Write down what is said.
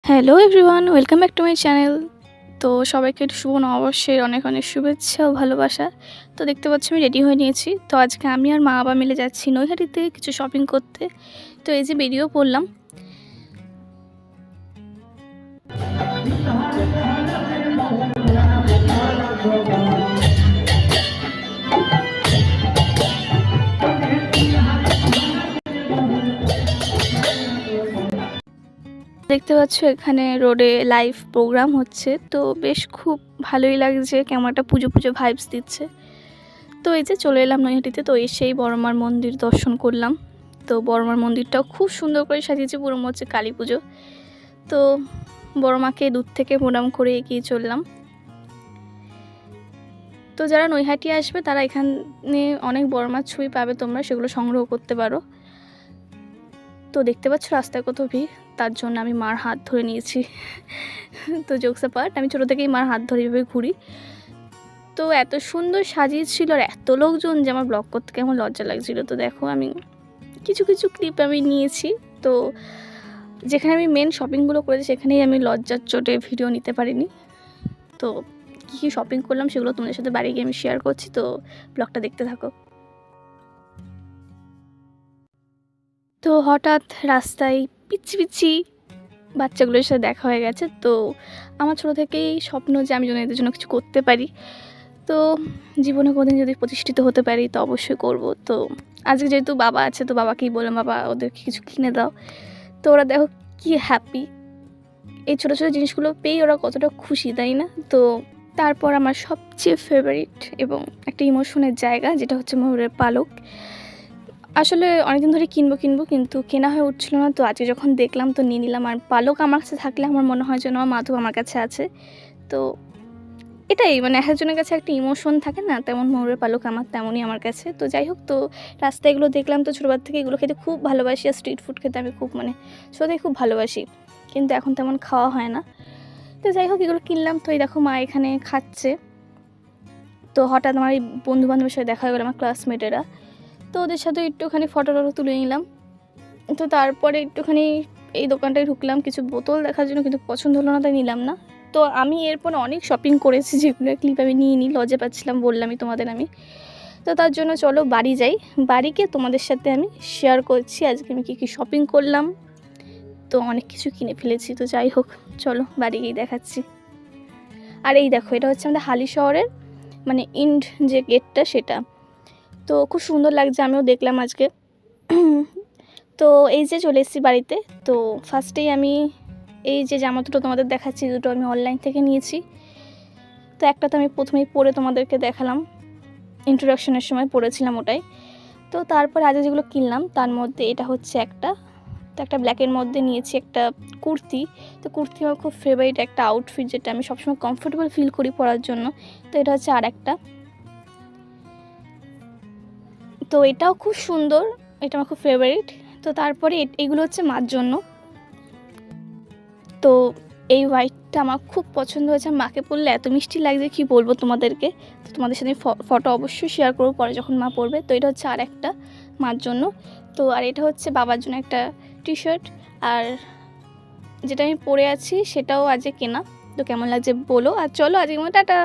Hello everyone, welcome back to my channel. তো সবাইকে শুভ নববর্ষের অনেক অনেক শুভেচ্ছা ও ভালোবাসা। তো দেখতে পাচ্ছি আমি রেডি হয়ে নিয়েছি। তো আজকে আমি আর মা বাবা মিলে যাচ্ছি নৈহাটিতে কিছু শপিং করতে। তো এই যে বেরিয়েও পড়লাম। দেখতে পাচ্ছ এখানে রোডে লাইভ প্রোগ্রাম হচ্ছে, তো বেশ খুব ভালোই লাগছে, কেমন একটা পুজো পুজো ভাইবস দিচ্ছে। তো এই যে চলে এলাম নৈহাটিতে। তো এসেই বড়মার মন্দির দর্শন করলাম। তো বড়মার মন্দিরটাও খুব সুন্দর করে সাজিয়েছে, পুরো মনে হচ্ছে কালী পুজো। তো বড়মাকে দূর থেকে প্রণাম করে এগিয়ে চললাম। তো যারা নৈহাটি আসবে তারা এখানে অনেক বড়মার ছবি পাবে, তোমরা সেগুলো সংগ্রহ করতে পারো। তো দেখতে পাচ্ছ রাস্তায় কত ভিড়, তার জন্য আমি মার হাত ধরে নিয়েছি। তো জোকস পার্ট, আমি ছোটো থেকেই মার হাত ধরে এভাবে ঘুরি। তো এত সুন্দর সাজিয়েছিল আর এত লোকজন যে আমার ব্লগ করতে কেমন লজ্জা লাগছিল। তো দেখো আমি কিছু কিছু ক্লিপ আমি নিয়েছি। তো যেখানে আমি মেন শপিংগুলো করেছি সেখানেই আমি লজ্জার চোটে ভিডিও নিতে পারিনি। তো কী কী শপিং করলাম সেগুলো তোমাদের সাথে বাড়ি গিয়ে আমি শেয়ার করছি, তো ব্লগটা দেখতে থাকো। তো হঠাৎ রাস্তায় পিচ্ছি পিচ্ছি বাচ্চাগুলোর সাথে দেখা হয়ে গেছে। তো আমার ছোটো থেকেই স্বপ্ন যে আমি যেন এদের জন্য কিছু করতে পারি। তো জীবনে কোনোদিন যদি প্রতিষ্ঠিত হতে পারি তো অবশ্যই করব। তো আজকে যেহেতু বাবা আছে, তো বাবাকেই বললাম বাবা ওদেরকে কিছু কিনে দাও। তো ওরা দেখো কি হ্যাপি, এই ছোটো ছোটো জিনিসগুলো পেয়ে ওরা কতটা খুশি, তাই না? তো তারপর আমার সবচেয়ে ফেভারিট এবং একটা ইমোশনের জায়গা, যেটা হচ্ছে ময়ূরের পালক। আসলে অনেকদিন ধরে কিনবো কিন্তু কেনা হয়ে উঠছিল না। তো আজকে যখন দেখলাম তো নিয়ে নিলাম। আর পালক আমার কাছে থাকলে আমার মনে হয় যেন আমার মাধব আমার কাছে আছে। তো এটাই মানে একজনের কাছে একটা ইমোশন থাকে না, তেমন ময়ূরের পালক আমার তেমনই আমার কাছে। তো যাই হোক, তো রাস্তায় এগুলো দেখলাম, তো ছোটোবার থেকে এগুলো খেতে খুব ভালোবাসি। আর স্ট্রিট ফুড খেতে আমি খুব সত্যি খুব ভালোবাসি, কিন্তু এখন তেমন খাওয়া হয় না। তো যাই হোক এগুলো কিনলাম। তো এই দেখো মা এখানে খাচ্ছে। তো হঠাৎ আমার এই বন্ধুবান্ধবের সাথে দেখা হয়ে গেলো, আমার ক্লাসমেটেরা। তো ওদের সাথে একটুখানি ফটো তুলে নিলাম। তো তারপরে একটুখানি এই দোকানটায় ঢুকলাম কিছু বোতল দেখার জন্য, কিন্তু পছন্দ হলো না, তাই নিলাম না। তো আমি এরপর অনেক শপিং করেছি, যেগুলো ক্লিপ আমি নিয়ে নিই, লজ্জা পাচ্ছিলাম বললামই তোমাদের আমি। তো তার জন্য চলো বাড়ি যাই, বাড়িকে তোমাদের সাথে আমি শেয়ার করছি আজকে আমি কী কী শপিং করলাম। তো অনেক কিছু কিনে ফেলেছি। তো যাই হোক চলো বাড়ি গিয়ে দেখাচ্ছি। আর এই দেখো এটা হচ্ছে আমাদের হালি শহরের ইন্ড যে গেটটা সেটা। তো খুব সুন্দর লাগছে, আমিও দেখলাম আজকে। তো এই যে চলে এসেছি বাড়িতে। তো ফার্স্টেই আমি এই যে জামা দুটো তোমাদের দেখাচ্ছি, দুটো আমি অনলাইন থেকে নিয়েছি। তো একটা তো আমি প্রথমেই পরে তোমাদেরকে দেখালাম, ইন্ট্রোডাকশনের সময় পরেছিলাম ওটাই। তো তারপর আজ যেগুলো কিনলাম তার মধ্যে এটা হচ্ছে একটা, তো একটা ব্ল্যাকের মধ্যে নিয়েছি একটা কুর্তি। তো কুর্তি আমার খুব ফেভারিট একটা আউটফিট, যেটা আমি সবসময় কমফোর্টেবল ফিল করি পরার জন্য। তো এটা হচ্ছে আর একটা। তো এটাও খুব সুন্দর, এটা আমার খুব ফেভারিট। তো তারপরে এগুলো হচ্ছে মার জন্য। তো এই হোয়াইটটা আমার খুব পছন্দ হয়েছে, মাকে পরলে এত মিষ্টি লাগছে কি বলবো তোমাদেরকে। তো তোমাদের সাথে ফটো অবশ্যই শেয়ার করবো পরে যখন মা পরবে। তো এটা হচ্ছে আর একটা মার জন্য। তো আর এটা হচ্ছে বাবার জন্য একটা টি শার্ট। আর যেটা আমি পরে আছি সেটাও আজকে কেনা। তো কেমন লাগছে বলো, আর চলো আজকে টাটা।